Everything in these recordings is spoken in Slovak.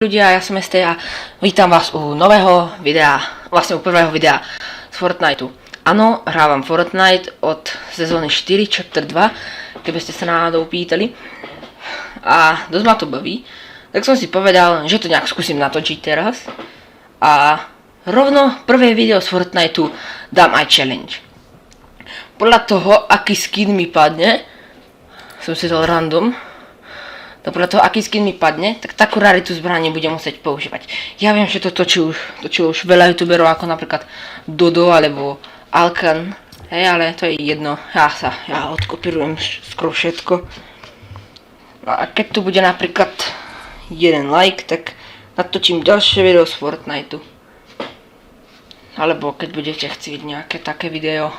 Ľudia, ja som ST a vítam vás u nového videa, vlastne u prvého videa z Fortniteu. Áno, hrávam Fortnite od sezóny 4, chapter 2, keby ste sa náhodou pýtali. A dosť ma to baví, tak som si povedal, že to nejak skúsim natočiť teraz. A rovno prvé video z Fortniteu dám aj challenge. Podľa toho, aký skin mi padne, som si dal random, to podľa toho, aký skin mi padne, tak takú raritu zbraní budem musieť používať. Ja viem, že to točilo už veľa youtuberov, ako napríklad Dodo alebo Alkan, hej, ale to je jedno, ja odkopírujem skoro všetko. No a keď tu bude napríklad 1 like, tak natočím ďalšie video z Fortniteu. Alebo keď budete chcieť nejaké také video.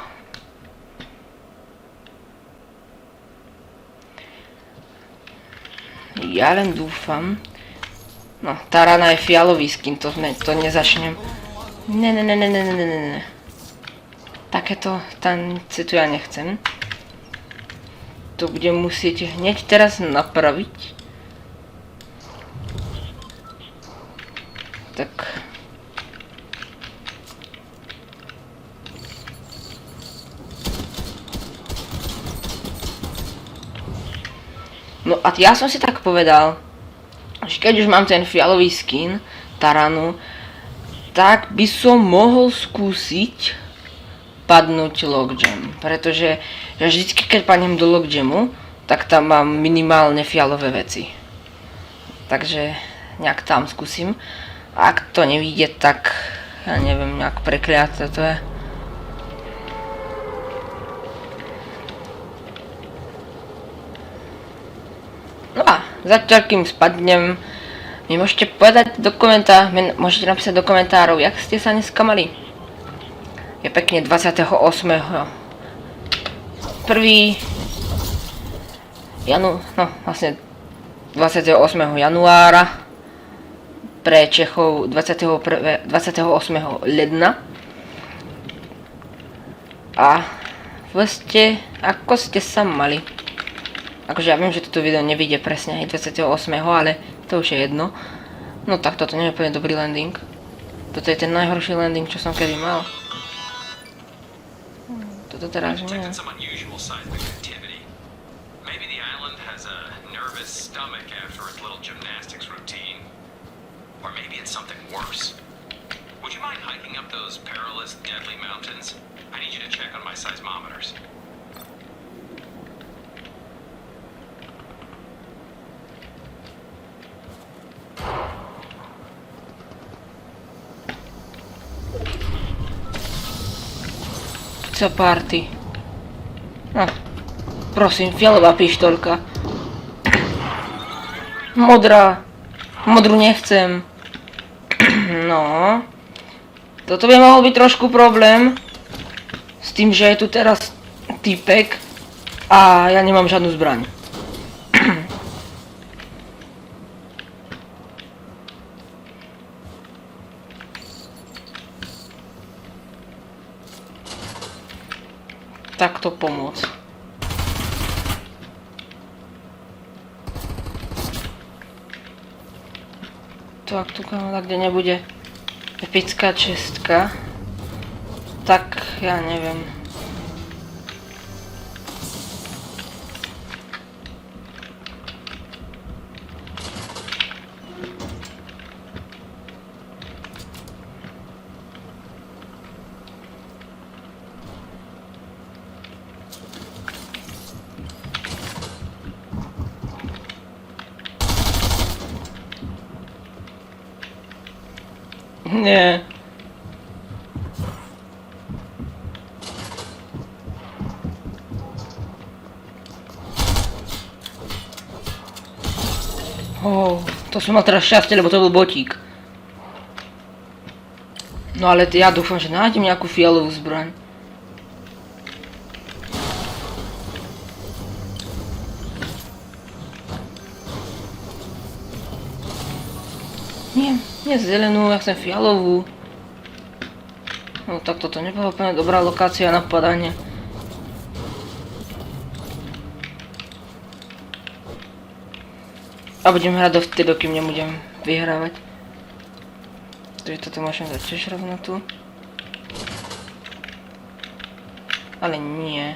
Ja len dúfam. No, tá rana je fialový skin, to nezačnem. Ne. Takéto tance tu ja nechcem. To budem musieť hneď teraz napraviť. Tak. No a ja som si tak povedal, že keď už mám ten fialový skin, Taranu, tak by som mohol skúsiť padnúť logjam. Pretože ja vždycky, keď padnem do logjamu, tak tam mám minimálne fialové veci. Takže nejak tam skúsim. A ak to nevíde, tak ja neviem, nejak prekliaté to je. No a zatiaľ kým spadnem, mi môžete povedať do môžete napísať do komentárov, jak ste sa dneska mali. Je pekne 28. 1. Vlastne 28. januára, pre Čechov 28. ledna. A vlastne, ako ste sa mali? Akože ja viem, že toto video nevyjde presne aj 28. ale to už je jedno. No tak toto nie je úplne dobrý landing. Toto je ten najhorší landing, čo som kedy mal. Toto teraz nie. Party. No, prosím, fialová pištolka. Modrá. Modrú nechcem. No. Toto by mohol byť trošku problém. S tým, že je tu teraz typek a ja nemám žiadnu zbraň. Takto pomôcť. Tak tu kde nebude epická čestka, tak ja neviem. Nie. To som mal teraz šťastie, lebo to bol botík. No ale ja dúfam, že nájdem nejakú fialovú zbraň. Nie zelenú, ja chcem fialovú. No tak toto nebola úplne dobrá lokácia na padanie. A budem hrať dovtedy, dokým nebudem vyhrávať. Takže toto môžem dať tiež rovno tu. Ale nie.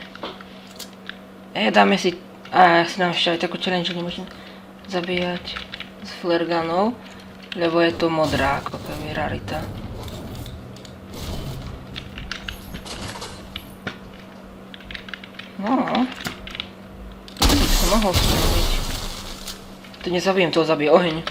Dáme si... ja si dám ešte aj takú challenge, že nemôžem zabíjať s flare gunov, lebo je to modrá, ako keby rarita. No. To by som mohol spraviť. To nezabijem, toho zabije oheň.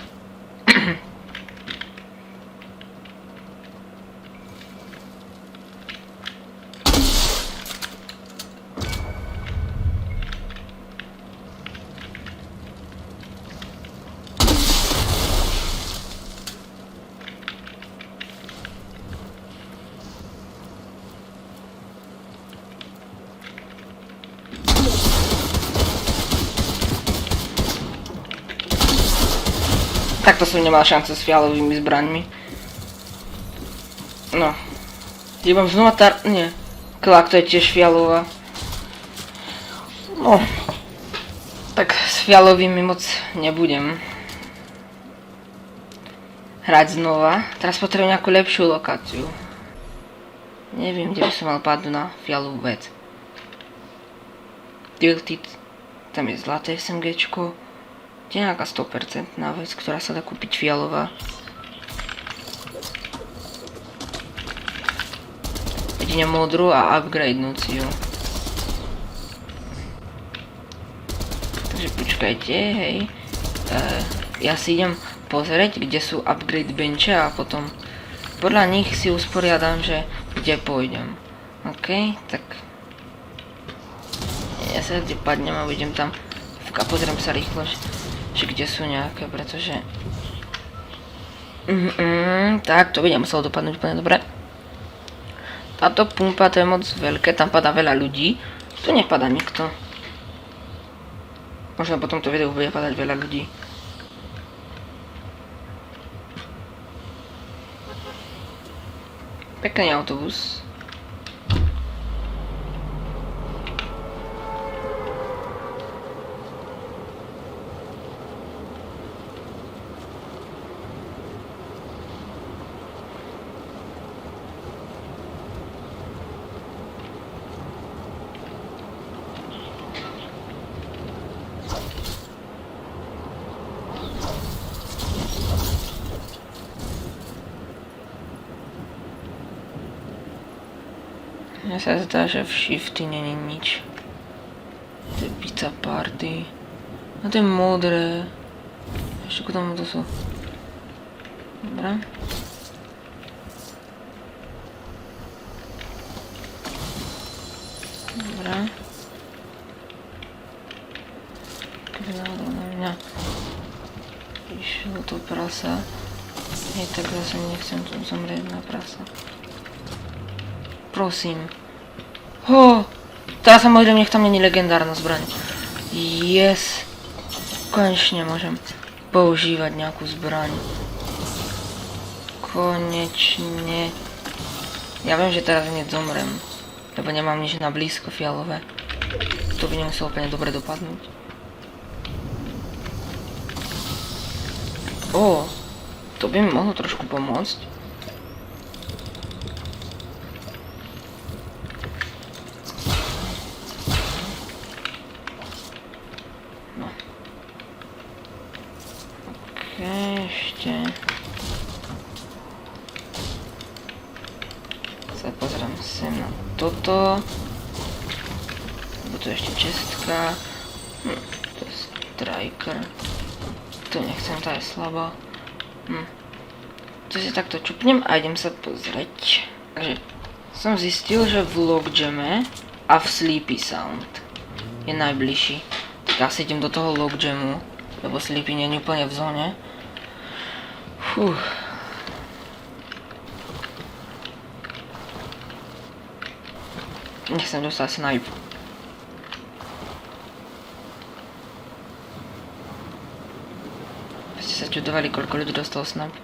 Takto som nemal šancu s fialovými zbraňmi. No. Idem znova nie. Klak, to je tiež fialová. No. Tak s fialovými moc nebudem hrať znova. Teraz potrebujem nejakú lepšiu lokáciu. Neviem, kde by som mal padnúť na fialovú vec. Tilted. Tam je zlaté SMGčko. Je nejaká 100% vec, ktorá sa dá kúpiť fialová. Jedine modrú a upgradenúť si ju. Takže počkajte, hej. Ja si idem pozrieť, kde sú upgrade benche a potom podľa nich si usporiadam, že kde pôjdem. OK, tak ja sa kde padnem a uvidím tam a pozriem sa rýchlo, že kde sú nejaké, pretože... tak, to by nemuselo dopadnúť úplne dobre. Táto pumpa, to je moc veľké, tam padá veľa ľudí. Tu nepadá nikto. Možno po tomto videu bude padať veľa ľudí. Pekný autobus. Mne sa zdá, že v shifty není nič. To je pizza party. No to je modré. Ešte k tomu to sú. Dobre. Dobre. Keby náhodou na mňa išlo to prasa. Hej, tak zase nechcem tu zomrieť na prasa. Prosím. Teraz samozrejme nech tam není legendárna zbraň. Yes. Konečne môžem používať nejakú zbraň. Konečne. Ja viem, že teraz hneď zomrem. Lebo nemám nič na blízko fialové. To by nemuselo úplne dobre dopadnúť. To by mi mohlo trošku pomôcť. Ešte sa pozriem sem na toto. Lebo tu ešte čestka. To je striker. To nechcem, to je slabo. To si takto čupnem a idem sa pozrieť. Takže som zistil, že v Lockjamme a v Sleepy Sound je najbližší. Tak ja si idem do toho Lockjammu, lebo Sleepy nie je úplne v zóne. Nechcem dostať snipe. Ste sa čudovali, koľko ľudí dostalo snipe.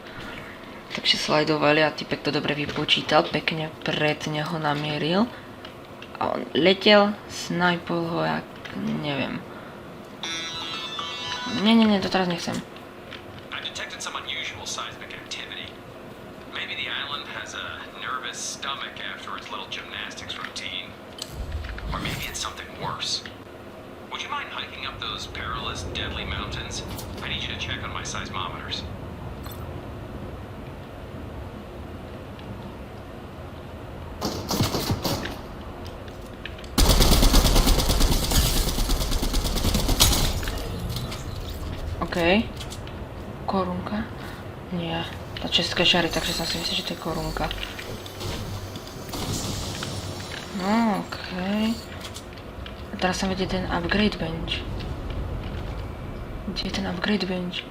Takže slajdovali a typek to dobre vypočítal, pekne pred neho namieril. A on letel, snipol ho, jak neviem. Nie, to teraz nechcem. volcanic activity. Maybe the island has a nervous stomach after its little gymnastics routine. Or maybe it's something worse. Would you mind hiking up those perilous, deadly mountains? I need you to check on my seismometers. Okej. Korunka? Nie. To čestka šary, takže som si myslel, že to je korunka. No, okej. A teraz som vidie ten upgrade bench. Kde je ten upgrade bench?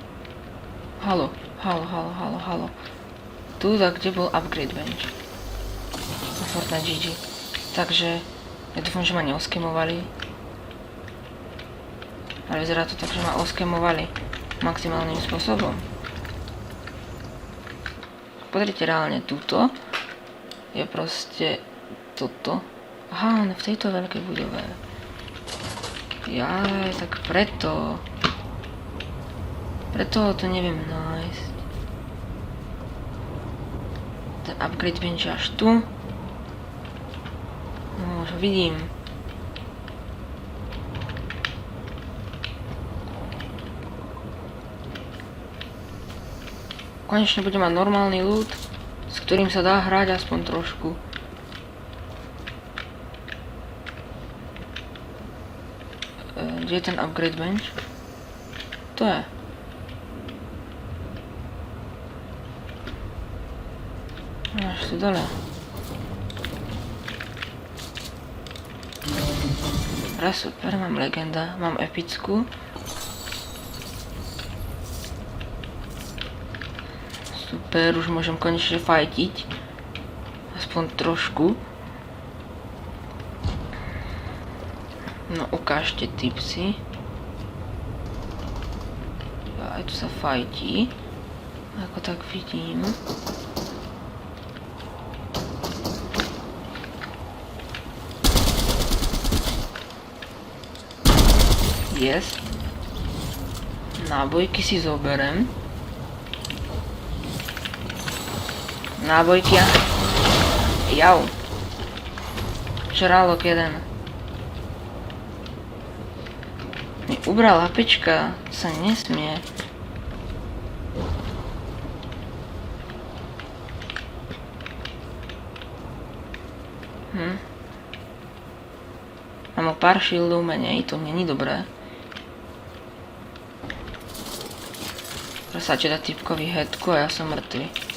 Halo, halo, halo, halo, halo. Tu, kde bol upgrade bench? Na Fortnite GG. Takže, ja dúfam, že ma neoskemovali. Ale vyzerá to tak, že ma oskemovali maximálnym spôsobom. Pozrite, reálne túto je proste toto. Aha, on je v tejto veľkej budove. Jaj, tak preto. Preto to neviem nájsť. Ten upgrade bench až tu. No, už ho vidím. Konečne budem mať normálny loot, s ktorým sa dá hrať aspoň trošku. Kde je ten upgrade bench? To je. Až tu dole. Raz super, mám legenda, mám epickú. Super, už môžem konečne fajtiť. Aspoň trošku. No, ukážte tipsy. Aj tu sa fajtí. Ako tak vidím. Yes. Nábojky si zoberem. Nábojky a... Jau. Žralok jeden. Mi ubral hapečka. Sa nesmie. Mám pár shieldov menej, to není dobré. Prosáte dať typkový headku a ja som mŕtvy.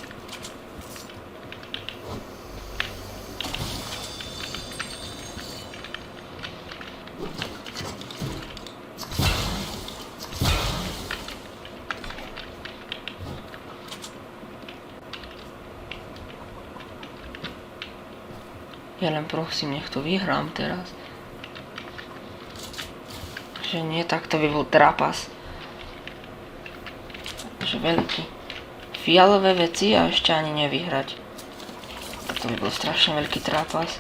Ja len prosím, nech to vyhrám teraz. Že nie, tak to by bol trapas. Že veľký. Fialové veci a ešte ani nevyhrať. To by bol strašne veľký trapas.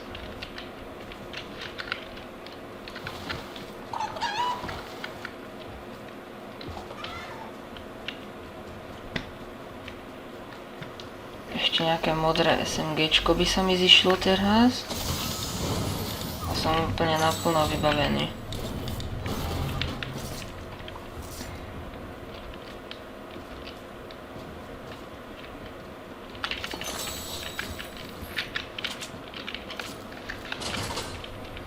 Ešte nejaké modré SMGčko by sa mi zišlo teraz. A som úplne naplno vybavený.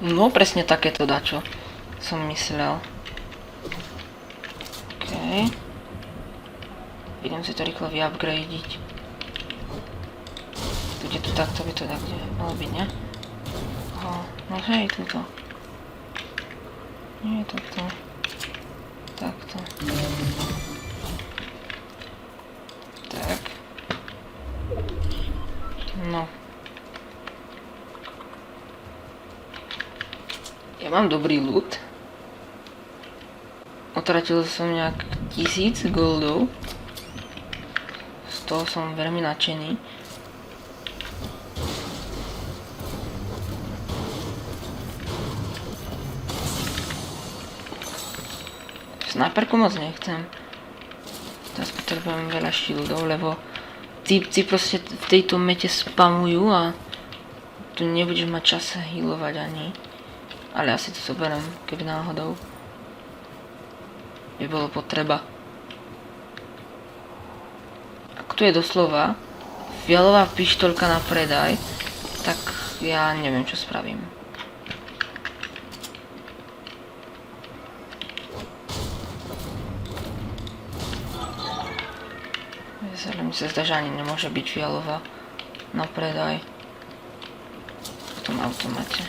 No, presne takéto dačo som myslel. OK. Idem si to rýchlo vyupgradeiť. Bude tu takto, by to tak malo byť, ne? No hej, tuto. Nie, toto. Takto. Tak. No. Ja mám dobrý loot. Utratil som nejak 1000 goldov. Z toho som veľmi nadšený. Sniperku moc nechcem. Teraz potrebujem veľa shieldov, lebo týpci proste v tejto mete spamujú a tu nebudeš mať čas healovať ani. Ale asi to zoberiem, keby náhodou by bolo potreba. Ak tu je doslova fialová pištoľka na predaj, tak ja neviem, čo spravím. Mi sa zdá, že ani nemôže byť fialová na predaj v tom automate.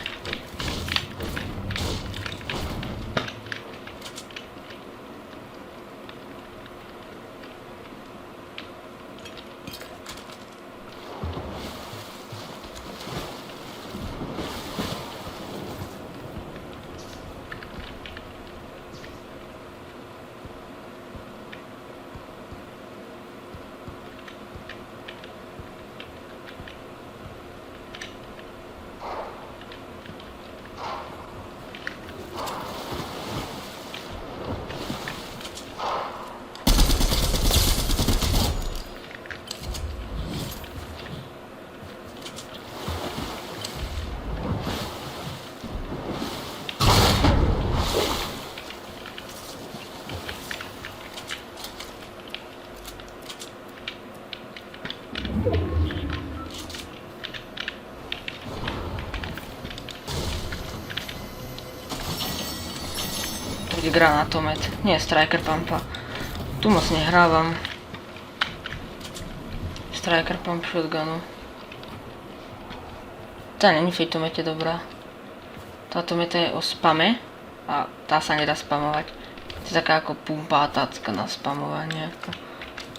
Granátomet, nie striker pumpa. Tu moc nehrávam. Striker pump shotgunu. Tá není v tejto mete dobrá. Táto meta je o spame a tá sa nedá spamovať. To je taká ako pumpa tacka na spamovanie.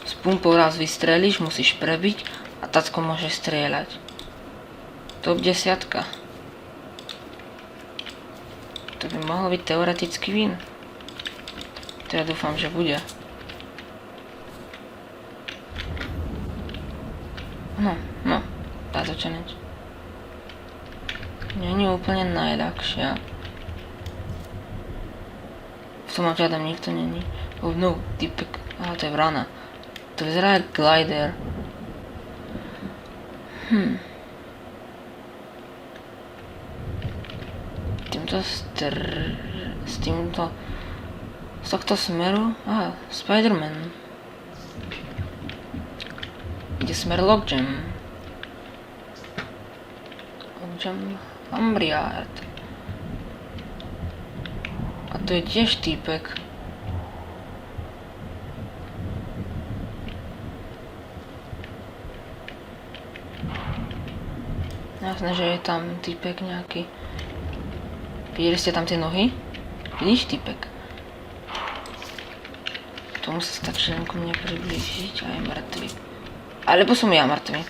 S pumpou raz vystrelíš, musíš prebiť a tackou môžeš strieľať. Top 10. To by mohol byť teoretický win. To ja dúfam, že bude. No, táto challenge není úplne najľahšia. V tom žiadam nikto není. Oh no, typek. Aha, to je vrana. To vyzerá jak glider. Z tohto smeru? Aha, Spider-Man. Kde smer Logjam? Logjam Ambriard. A to je tiež týpek. Jasné, že je tam týpek nejaký. Videli ste tam tie nohy? Vidíš týpek? Tomu sa stačí len ku mne priblížiť a je mŕtvy. Alebo som ja mŕtvy.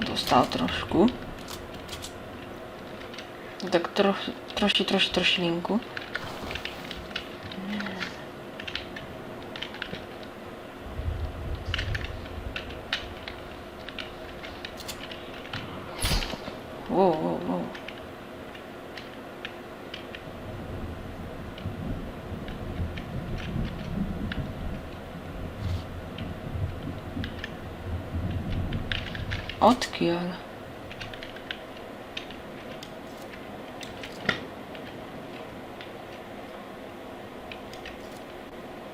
Dostal trošku. Tak trošilinku. Wow. Odkiaľ?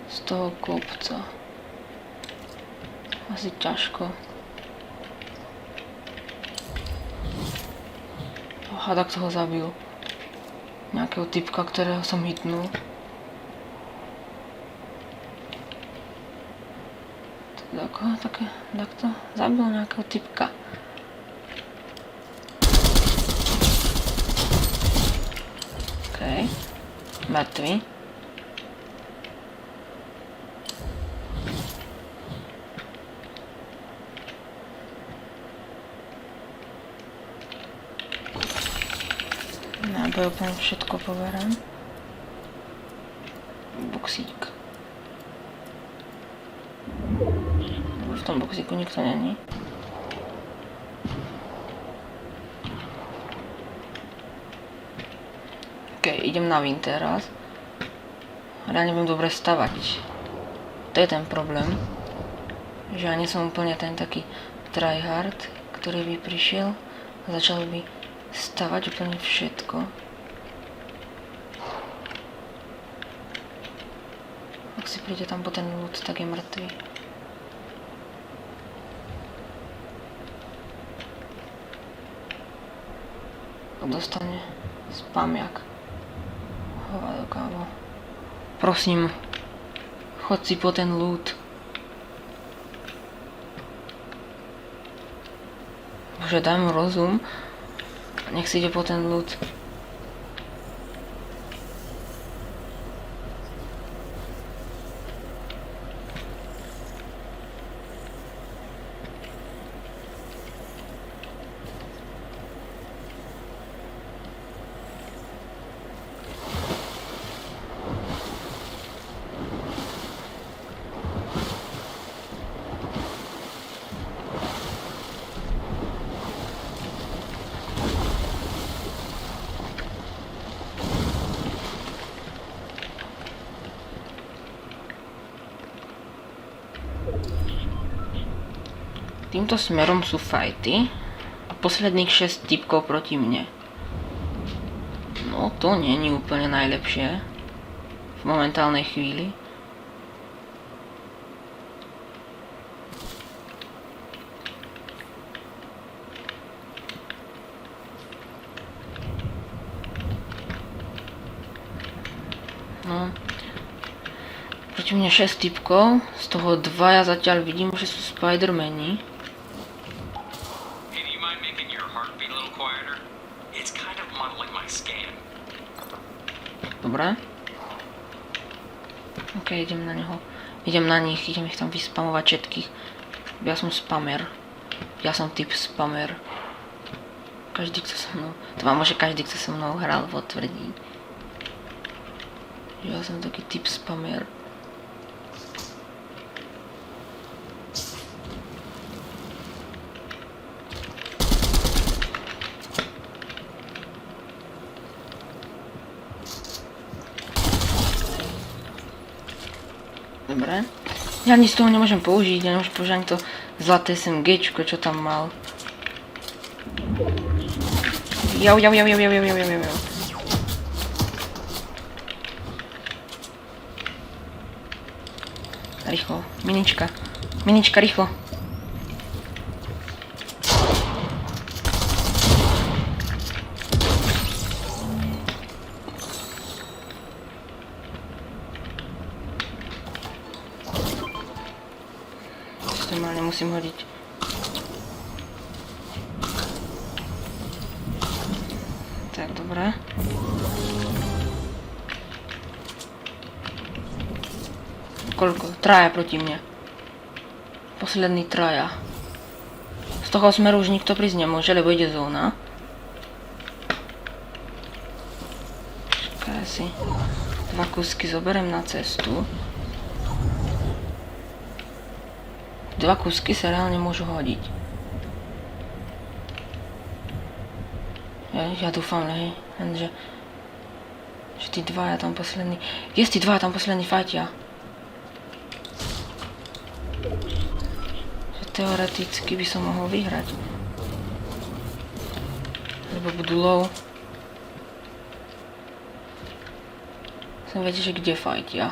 Z toho kopca. Asi ťažko. Aha, tak toho zabil. Nejakého typka, ktorého som hitnul. Takto zabil nejakého typka. Okej. Mŕtvy. Náboj úplne všetko poberám. Boxík. V tom boxíku nikto není. OK, idem na Win teraz. Ale ja neviem dobre stavať. To je ten problém. Že ja nie som úplne ten taký tryhard, ktorý by prišiel a začal by stavať úplne všetko. Ak si príde tam po ten loot, tak je mŕtvý. Dostane spamiak. Hovado kávo. Prosím, chod si po ten loot. Bože, daj mu rozum. Nech si ide po ten loot. Týmto smerom sú fajty a posledných 6 typkov proti mne. No to není úplne najlepšie v momentálnej chvíli. No. Proti mne 6 typkov, z toho 2 ja zatiaľ vidím, že sú Spidermani. Dobre. OK, idem na neho. Idem na nich, idem ich tam vyspamovať všetkých. Ja som spamer. Ja som typ spamer. Každý, kto so mnou... To vám môže každý, kto so mnou hral, potvrdí. Ja som taký typ spamer. Dobre. Ja nic z toho nemôžem použiť, ja nemôžem použiť ani to zlaté SMGčko, čo tam mal. Jau. Rýchlo, minička, rýchlo. Normálne musím hodiť. Tak, dobré. Koľko? Traja proti mne. Posledný traja. Z toho smeru už nikto prísť nemôže, lebo ide zóna. Čakaj si. 2 kusky zoberiem na cestu. 2 kusky sa reálne môžu hodiť. Ja dúfam, hej, že tí dvaja tam poslední... Tí dvaja tam poslední fajtia. Že teoreticky by som mohol vyhrať. Lebo budú low. Chcem vedieť, že kde fajtia.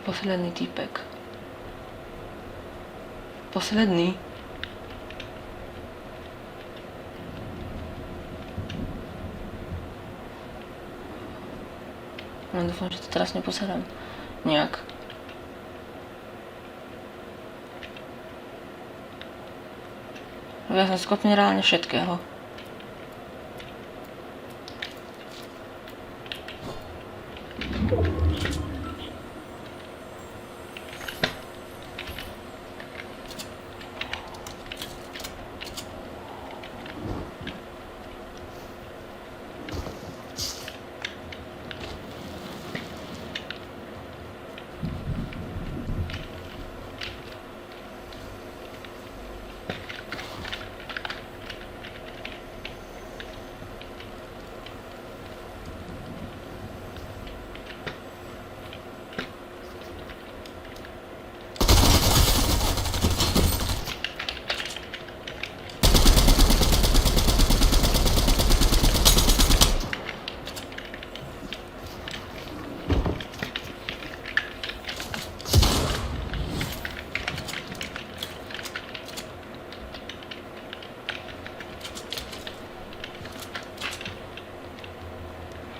Posledný týpek. Posledný. Len dúfam, že to teraz neposerám. Nejak. Ja som schopný reálne všetkého.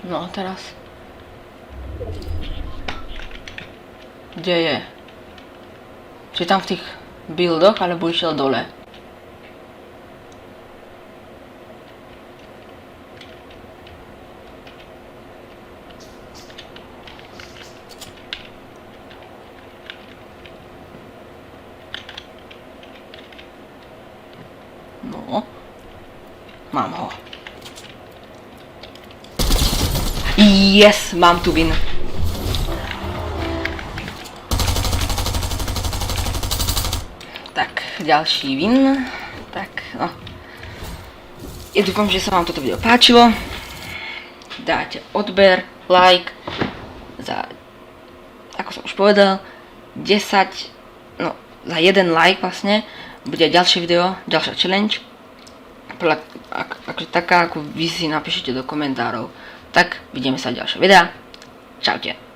No a teraz? Kde je? Či tam v tých buildoch, alebo išiel dole? No. Mám ho. Yes, mám tu win. Tak, ďalší win. Tak, no. Ja dúfam, že sa vám toto video páčilo. Dáte odber, like, ako som už povedal, 10, no, za jeden like vlastne, bude ďalšie video, ďalšia challenge. Akože taká, ako vy si napíšete do komentárov. Tak, vidíme sa v ďalšie videa. Čaute.